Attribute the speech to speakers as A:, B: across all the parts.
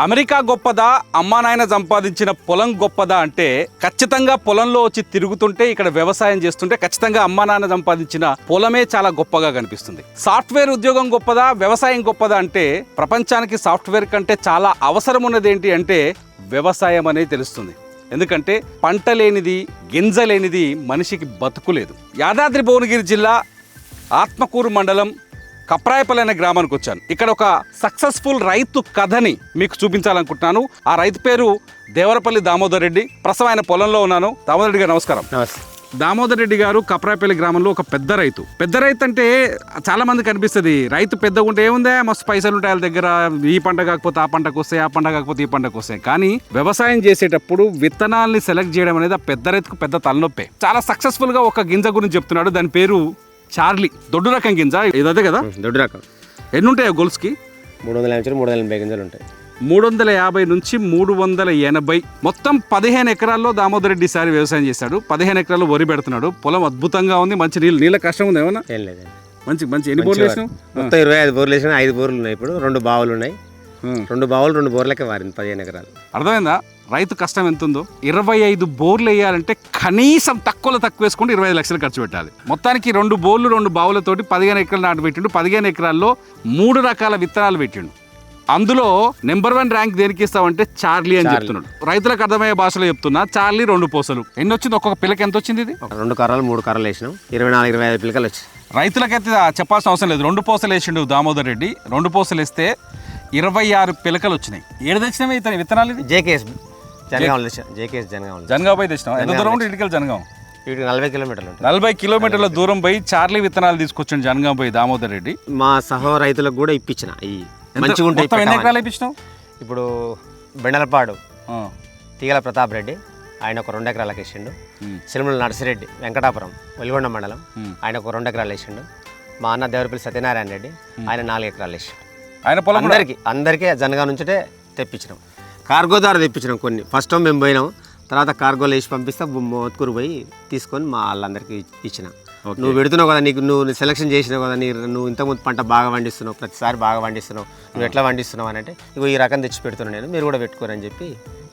A: America గొప్పదా, అమ్మా నాయన సంపాదించిన పొలం గొప్పదా అంటే ఖచ్చితంగా పొలంలో వచ్చి తిరుగుతుంటే ఇక్కడ వ్యవసాయం చేస్తుంటే ఖచ్చితంగా అమ్మా నాన్న సంపాదించిన పొలమే చాలా గొప్పగా కనిపిస్తుంది. సాఫ్ట్వేర్ ఉద్యోగం గొప్పదా, వ్యవసాయం గొప్పదా అంటే ప్రపంచానికి సాఫ్ట్వేర్ కంటే చాలా అవసరం ఉన్నది ఏంటి అంటే వ్యవసాయం అనేది తెలుస్తుంది. ఎందుకంటే పంట లేనిది, గింజ లేనిది మనిషికి బతుకులేదు. యాదాద్రి భువనగిరి జిల్లా ఆత్మకూరు మండలం కప్రాయపల్లి అనే గ్రామానికి వచ్చాను. ఇక్కడ ఒక సక్సెస్ఫుల్ రైతు కథని మీకు చూపించాలనుకుంటున్నాను. ఆ రైతు పేరు దేవరపల్లి దామోదర్ రెడ్డి. ప్రస్తుతం ఆయన పొలంలో ఉన్నాను. దామోదర్ రెడ్డి గారు నమస్కారం. దామోదర్ రెడ్డి గారు కప్రాయపల్లి గ్రామంలో ఒక పెద్ద రైతు. పెద్ద రైతు అంటే చాలా మందికి అనిపిస్తుంది రైతు పెద్దగా ఉంటే ఏముందా, మస్తు పైసలు ఉంటాయి వాళ్ళ దగ్గర, ఈ పంట కాకపోతే ఆ పంటకు వస్తాయి, ఆ పంట కాకపోతే ఈ పంటకు వస్తాయి. కానీ వ్యవసాయం చేసేటప్పుడు విత్తనాల్ని సెలెక్ట్ చేయడం అనేది ఆ పెద్ద రైతుకు పెద్ద తలనొప్పే. చాలా సక్సెస్ఫుల్ గా ఒక గింజ గురించి చెప్తున్నాడు. దాని పేరు చార్లీ. దొడ్డు రకం గింజ ఇదే కదా?
B: దొడ్డు రకం.
A: ఎన్ని ఉంటాయో గోల్స్కి?
B: 350 గింజలు ఉంటాయి.
A: 350 నుంచి 380. మొత్తం 15 ఎకరాల్లో దామోదర్ రెడ్డి సారి వ్యవసాయం చేశాడు. 15 ఎకరాల్లో వరి పెడుతున్నాడు. పొలం అద్భుతంగా ఉంది. మంచి నీళ్ళ కష్టం ఉంది ఏమన్నా?
B: ఏం లేదు.
A: మంచి ఎన్ని బోర్లు వేసినావు?
B: మొత్తం 25 బోర్లు వేసినా. 5 బోర్లు ఉన్నాయి. ఇప్పుడు 2 బావులు ఉన్నాయి. 2 బావులు 2 బోర్లకే వారింది 15 ఎకరాలు. అర్థమైందా
A: రైతు కష్టం ఎంత ఉందో? 25 బోర్లు వేయాలంటే కనీసం తక్కువ వేసుకుంటే 25 లక్షలు ఖర్చు పెట్టాలి. మొత్తానికి 2 బోర్లు 2 బావులతోటి 15 ఎకరాలు నాటు పెట్టిండు. 15 ఎకరాల్లో 3 రకాల విత్తనాలు పెట్టిండు. అందులో నెంబర్ 1 ర్యాంక్ దేనికి ఇస్తామంటే చార్లీ అని చెప్తున్నాడు. రైతులకు అర్థమయ్యే భాషలో చెప్తున్నా. చార్లీ 2 పూసలు. ఎన్ని వచ్చింది? ఒక్కొక్క పిల్లకి ఎంత వచ్చింది? ఇది
B: 2 కర్రలు 3 కర్రలు వేసినాం. 24-25 పిల్లకలు వచ్చి.
A: రైతులకైతే చెప్పాల్సిన అవసరం లేదు. 2 పూసలు వేసిండు దామోదర్ రెడ్డి. 2 పూసలు వేస్తే 26 పిలకలు వచ్చినాయి. ఏడు తెచ్చినవి ఇతని విత్తనాలు? ఇది
B: జేకేఎస్
A: జనగాం పోయి తెచ్చినాం. ఎంత దూరం ఉంటే ఇటుకలు జనగాం?
B: ఇటు 40 కిలోమీటర్లు.
A: 40 కిలోమీటర్ల దూరం పోయి చార్లీ విత్తనాలు తీసుకొచ్చాను జనగాం పోయి దామోదర్ రెడ్డి.
B: మా సహో రైతులకు కూడా ఇప్పించిన. మంచిగా ఉంటాయి.
A: ఎన్ని ఎకరాలు ఇప్పించినావు?
B: ఇప్పుడు బెండలపాడు తీగల ప్రతాప్ రెడ్డి ఆయన ఒక 2 ఎకరాలకు వేసిండు. సిరిమల నర్సిరెడ్డి వెంకటాపురం వెలుగొండ మండలం ఆయన ఒక 2 ఎకరాలు వేసిండు. మా అన్న దేవరపల్లి సత్యనారాయణ రెడ్డి ఆయన 4 ఎకరాలు వేసిండు.
A: ఆయన పొలం
B: అందరికీ జనగా నుంచే తెప్పించినాం. కార్గో ద్వారా తెప్పించినాం కొన్ని. ఫస్ట్ టైం మేము పోయినాం. తర్వాత కార్గోలో వేసి పంపిస్తే మోత్కూరు పోయి తీసుకొని మా వాళ్ళందరికీ ఇచ్చిన. నువ్వు పెడుతున్నావు కదా, నువ్వు సెలక్షన్ చేసినావు కదా, నువ్వు ఇంతకుముందు పంట బాగా పండిస్తున్నావు, ప్రతిసారి బాగా పండిస్తున్నావు, నువ్వు ఎట్లా పండిస్తున్నావు అని అంటే ఇగో ఈ రకం తెచ్చి పెడుతున్నాను నేను, మీరు కూడా పెట్టుకోరని చెప్పి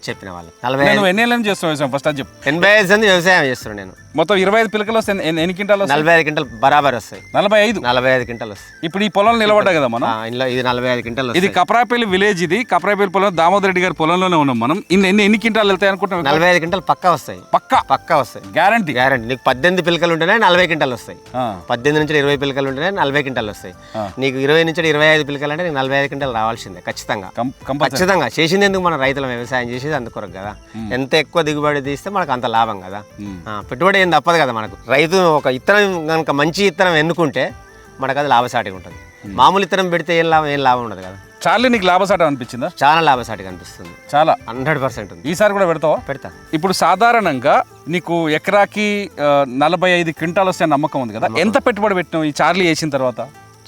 B: చెప్పిన వాళ్ళు.
A: 45 చేస్తున్నావు ఫస్ట్ అది చెప్పు.
B: 85 మంది వ్యవసాయం చేస్తున్నాను నేను.
A: మొత్తం 25 పిలకలు వస్తాయి. ఎన్ని క్వింటాలు?
B: 45 క్వింటాలు బరాబర్ వస్తాయి.
A: 45
B: క్వింటాలు వస్తాయి.
A: ఇప్పుడు ఈ పొలం నిలబడ్డా కదా మనం?
B: ఇది 45 క్వింటాలు.
A: ఇది కప్రాయపల్లి విలేజ్. ఇది కప్రాయపల్లి పొలం. దామోదర్ రెడ్డి గారి పొలంలోనే ఉన్నాం మనం. ఎన్ని క్వింటాలు వెళ్తాయి అనుకుంటాం?
B: 45 క్వింటాలు పక్కా వస్తాయి. పక్కా వస్తాయి. గ్యారంటీ. నీకు 18 పిలకలు ఉంటేనే 40 క్వింటాలు వస్తాయి. 18 నుంచి 20 పిలకలు ఉంటేనే 40 క్వింటాలు వస్తాయి. నీకు 20 నుంచి 25 పిలకలు అంటే నీకు 45 క్వింటాలు రావాల్సిందే ఖచ్చితంగా. ఖచ్చితంగా చేసింది ఎందుకు? మన రైతుల వ్యవసాయం చేసేది అందుకొరకు కదా. ఎంత ఎక్కువ దిగుబడి తీస్తే మనకు అంత లాభం కదా. పెట్టుబడి ఏం తప్పదు కదా మనకు. రైతు ఒక ఇత్తనం కనుక మంచి ఇత్తనం ఎన్నుకుంటే మనకు అది లాభసాటిగా ఉంటుంది. మామూలు ఇత్తనం పెడితే ఏం లాభం ఉండదు కదా.
A: చాలా నీకు లాభసాటి అనిపించిందా?
B: చాలా లాభసాటిగా అనిపిస్తుంది. చాలా 100% ఉంది.
A: ఈసారి కూడా పెడతావా?
B: పెడతా.
A: ఇప్పుడు సాధారణంగా నీకు ఎకరాకి 45 క్వింటాలు వస్తే నమ్మకం ఉంది కదా. ఎంత పెట్టుబడి పెట్టినావు ఈ చార్లీ వేసిన తర్వాత?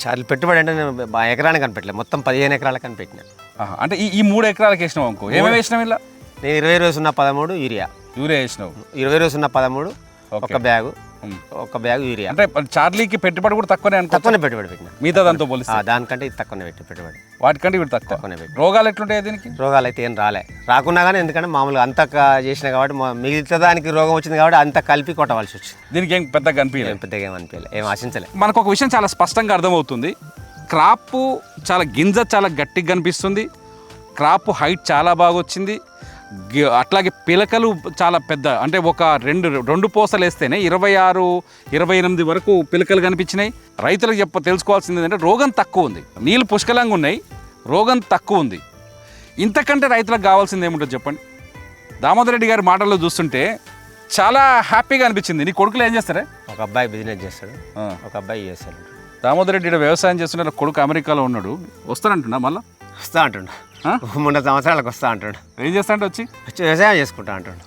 B: చార్లీ పెట్టుబడి అంటే నేను ఎకరానికి కనిపెట్టలేదు, మొత్తం 15 ఎకరాలకు కనిపెట్టినా.
A: అంటే ఈ 3 ఎకరాలకు వేసినావు అనుకో. ఏమేమి వేసినావు ఇలా?
B: నేను 20-0-13 యూరియా
A: వేసినావు.
B: 20-0-13 ఒక బ్యాగ్ యూరియా.
A: అంటే చార్లీకి పెట్టుబడి కూడా తక్కువనే
B: పెట్టుబడి పెట్టినా.
A: మిగతా దాంతో పోలిస్తే
B: దానికంటే ఇది తక్కువనే పెట్టి పెట్టుబడి.
A: వాటికంటే ఇవి తక్కువనే పెట్టి. రోగాలు ఎట్లుంటాయి దీనికి?
B: రోగాలు అయితే ఏం రాకున్నా కానీ, ఎందుకంటే మామూలుగా అంత చేసినా కాబట్టి మిగతా దానికి రోగం వచ్చింది కాబట్టి అంత కలిపి కొట్టవలసి వచ్చింది.
A: దీనికి ఏం పెద్దగా అనిపించలేదు.
B: పెద్దగా ఏమనిపించలేదు, ఏం ఆశించలేదు.
A: మనకు ఒక విషయం చాలా స్పష్టంగా అర్థమవుతుంది. క్రాప్ చాలా గింజ చాలా గట్టిగా కనిపిస్తుంది. క్రాప్ హైట్ చాలా బాగా వచ్చింది. అట్లాగే పిలకలు చాలా పెద్ద, అంటే ఒక 2 పూసలు వేస్తేనే 26-28 వరకు పిలకలు కనిపించినాయి. రైతులకు తెలుసుకోవాల్సింది ఏంటంటే రోగం తక్కువ ఉంది, నీళ్ళు పుష్కలంగా ఉన్నాయి, రోగం తక్కువ ఉంది. ఇంతకంటే రైతులకు కావాల్సింది ఏముంటుంది చెప్పండి? దామోదర్ రెడ్డి గారి మాటల్లో చూస్తుంటే చాలా హ్యాపీగా అనిపించింది. నీ కొడుకులు ఏం చేస్తారే?
B: ఒక అబ్బాయి బిజినెస్ చేస్తాడు, ఒక అబ్బాయి చేస్తాడు.
A: దామోదర్ రెడ్డి వ్యవసాయం చేస్తున్న కొడుకు అమెరికాలో ఉన్నాడు. వస్తానంటున్నా మళ్ళీ?
B: వస్తా అంటుండ. 3 సంవత్సరాలకు వస్తా అంటాడు.
A: ఏం చేస్తా అంటే వచ్చి
B: వ్యవసాయం చేసుకుంటా అంటాడు.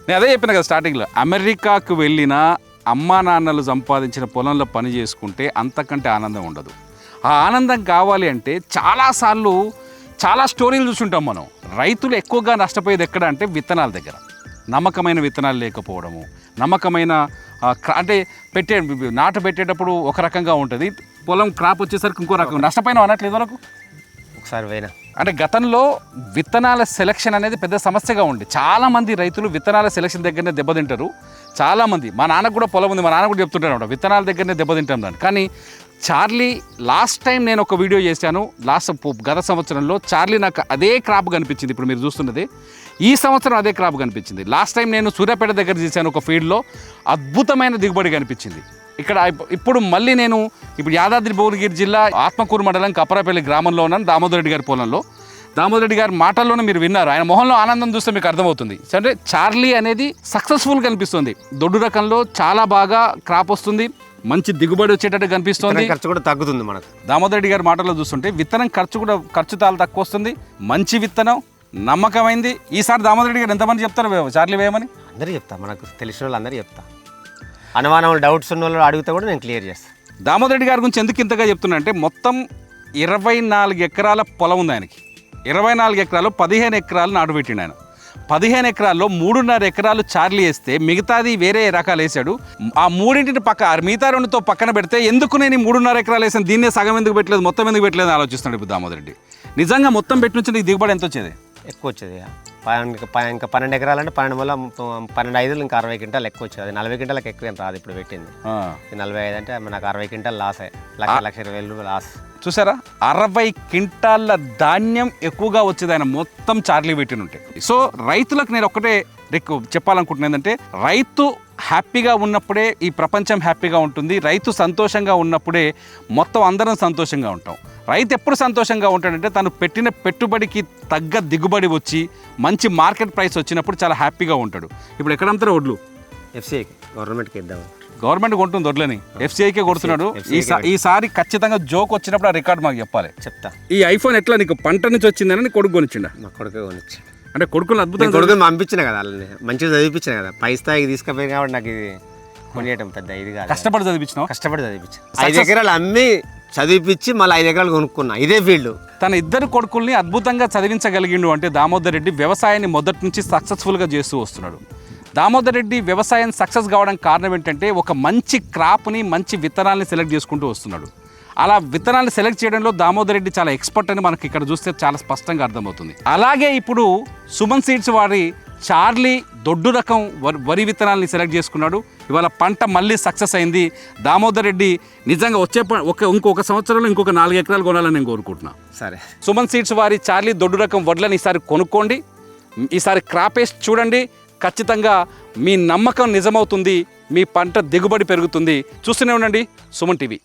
A: నేను అదే చెప్పిన కదా స్టార్టింగ్లో. అమెరికాకు వెళ్ళిన అమ్మా నాన్నలు సంపాదించిన పొలంలో పని చేసుకుంటే అంతకంటే ఆనందం ఉండదు. ఆ ఆనందం కావాలి అంటే చాలాసార్లు చాలా స్టోరీలు చూసుంటాం మనం. రైతులు ఎక్కువగా నష్టపోయేది ఎక్కడ అంటే విత్తనాల దగ్గర. నమ్మకమైన విత్తనాలు లేకపోవడము, నమ్మకమైన అంటే నాటు పెట్టేటప్పుడు ఒక రకంగా ఉంటుంది, పొలం క్రాప్ వచ్చేసరికి ఇంకో రకం. నష్టపోయినా అనట్లేదు వరకు
B: ఒకసారి పోయినా.
A: అంటే గతంలో విత్తనాల సెలక్షన్ అనేది పెద్ద సమస్యగా ఉంది. చాలామంది రైతులు విత్తనాల సెలక్షన్ దగ్గరనే దెబ్బతింటారు. చాలామంది, మా నాన్నకు కూడా పొలం ఉంది, మా నాన్న కూడా చెప్తుంటారు అనమాట, విత్తనాల దగ్గరనే దెబ్బతింటాం దాన్ని. కానీ చార్లీ లాస్ట్ టైం నేను ఒక వీడియో చేశాను, గత సంవత్సరంలో చార్లీ నాకు అదే క్రాప్ కనిపించింది. ఇప్పుడు మీరు చూస్తున్నది ఈ సంవత్సరం అదే క్రాప్ కనిపించింది. లాస్ట్ టైం నేను సూర్యాపేట దగ్గర చేశాను ఒక ఫీల్డ్లో, అద్భుతమైన దిగుబడి కనిపించింది. ఇక్కడ ఇప్పుడు మళ్ళీ నేను ఇప్పుడు యాదాద్రి భువనగిరి జిల్లా ఆత్మకూరు మండలం కప్పరాపల్లి గ్రామంలో ఉన్నాను, దామోదర్ రెడ్డి గారి పొలంలో. దామోదర్ రెడ్డి గారి మాటల్లోనే మీరు విన్నారు, ఆయన మొహంలో ఆనందం చూస్తే మీకు అర్థమవుతుంది. అంటే చార్లీ అనేది సక్సెస్ఫుల్ కనిపిస్తుంది. దొడ్డు రకంలో చాలా బాగా క్రాప్ వస్తుంది, మంచి దిగుబడి వచ్చేటట్టు కనిపిస్తుంది.
B: ఖర్చు కూడా తగ్గుతుంది మనకు.
A: దామోదర్ రెడ్డి గారి మాటల్లో చూస్తుంటే విత్తనం ఖర్చు చాలా తక్కువ వస్తుంది, మంచి విత్తనం, నమ్మకమైంది. ఈసారి దామోదర్ రెడ్డి గారు ఎంతమంది చెప్తారు చార్లీ వేయమని?
B: అందరూ చెప్తా, మనకు తెలిసిన వాళ్ళు అందరూ చెప్తా. అనుమానం డౌట్స్ ఉన్న వాళ్ళు అడిగితే కూడా నేను క్లియర్ చేస్తాను.
A: దామోదర్ రెడ్డి గారి గురించి ఎందుకు ఇంతగా చెప్తున్నా అంటే మొత్తం 24 ఎకరాల పొలం ఉంది ఆయనకి. 24 ఎకరాలు 15 ఎకరాలు నాటు పెట్టిండు ఆయన. 15 ఎకరాల్లో 3.5 ఎకరాలు చార్లీ వేస్తే మిగతాది వేరే రకాలు వేసాడు. ఆ మూడింటిని మిగతా రెండుతో పక్కన పెడితే ఎందుకు నేను 3.5 ఎకరాలు వేసాను, దీన్నే సగం ఎందుకు పెట్టలేదు, మొత్తం ఎందుకు పెట్టలేదు ఆలోచిస్తున్నాడు ఇప్పుడు దామోదర్ రెడ్డి. నిజంగా మొత్తం పెట్టి నుంచి నీకు దిగుబడి ఎంత వచ్చేది?
B: ఎక్కువ వచ్చేది. ఇంకా 12 ఎకరాలు అంటే 12 వల్ల 12 ఇంకా 60 క్వింటాలు ఎక్కువ వచ్చేది. అది 40 క్వింటాలకు ఎక్కువ ఏం రాదు ఇప్పుడు పెట్టింది. 45 అంటే మనకు 60 క్వింటాల్ లాస్, 1,20,000 లాస్.
A: చూసారా, 60 క్వింటాళ్ళ ధాన్యం ఎక్కువగా వచ్చేది ఆయన మొత్తం చార్లీ పెట్టినుంటే. సో రైతులకు నేను ఒక్కటే చెప్పాలనుకుంటున్నాను ఏంటంటే, రైతు హ్యాపీగా ఉన్నప్పుడే ఈ ప్రపంచం హ్యాపీగా ఉంటుంది. రైతు సంతోషంగా ఉన్నప్పుడే మొత్తం అందరం సంతోషంగా ఉంటాం. రైతు ఎప్పుడు సంతోషంగా ఉంటాడంటే తను పెట్టిన పెట్టుబడికి తగ్గ దిగుబడి వచ్చి మంచి మార్కెట్ ప్రైస్ వచ్చినప్పుడు చాలా హ్యాపీగా ఉంటాడు. ఇప్పుడు ఎక్కడ అమ్ముతారు వడ్లు?
B: ఎఫ్సీఐకి, గవర్నమెంట్కి ఇద్దాం.
A: గవర్నమెంట్ కొంటుంది వడ్లని, ఎఫ్సీఐకే కొడుతున్నాడు. ఈసారి ఖచ్చితంగా జోక్ వచ్చినప్పుడు ఆ రికార్డు మాకు చెప్పాలి.
B: చెప్తా.
A: ఈ ఐఫోన్ ఎట్లా నీకు పంట నుంచి వచ్చిందని నీ కొడుకు కొనిచ్చిండా?
B: మా కొడుకు కొనిచ్చి,
A: అంటే కొడుకులు అద్భుతం.
B: కొడుకుని పంపించిన కదా, వాళ్ళని మంచిగా చదివించిన కదా, పై స్థాయికి తీసుకుపోయి కాబట్టి నాకు ఇది కొనియటం పెద్ద ఇది కాదు.
A: కష్టపడి చదివించినావు?
B: కష్టపడి చదివించాను. 5 ఎకరాలు అమ్మి చదివిపించి మళ్ళీ 5 ఎకరాలు కొనుక్కున్నా, ఇదే ఫీల్డ్.
A: తన ఇద్దరు కొడుకుల్ని అద్భుతంగా చదివించగలిగిండు అంటే దామోదర్ రెడ్డి వ్యవసాయాన్ని మొదటి నుంచి సక్సెస్ఫుల్గా చేస్తూ వస్తున్నాడు. దామోదర్ రెడ్డి వ్యవసాయం సక్సెస్ కావడం కారణం ఏంటంటే ఒక మంచి క్రాప్ని, మంచి విత్తనాల్ని సెలెక్ట్ చేసుకుంటూ వస్తున్నాడు. అలా విత్తనాలు సెలెక్ట్ చేయడంలో దామోదర్ రెడ్డి చాలా ఎక్స్పర్ట్ అని మనకి ఇక్కడ చూస్తే చాలా స్పష్టంగా అర్థమవుతుంది. అలాగే ఇప్పుడు సుమన్ సీడ్స్ వారి చార్లీ దొడ్డు రకం వరి విత్తనాలని సెలెక్ట్ చేసుకున్నాడు. ఇవాళ పంట మళ్ళీ సక్సెస్ అయింది. దామోదర్ రెడ్డి నిజంగా ఇంకొక సంవత్సరంలో ఇంకొక 4 ఎకరాలు కొనాలని నేను కోరుకుంటున్నాను.
B: సరే,
A: సుమన్ సీడ్స్ వారి చార్లీ దొడ్డు రకం వడ్లని ఈసారి కొనుక్కోండి. ఈసారి క్రాప్ వేసి చూడండి, ఖచ్చితంగా మీ నమ్మకం నిజమవుతుంది, మీ పంట దిగుబడి పెరుగుతుంది. చూస్తూనే ఉండండి సుమన్ టీవీ.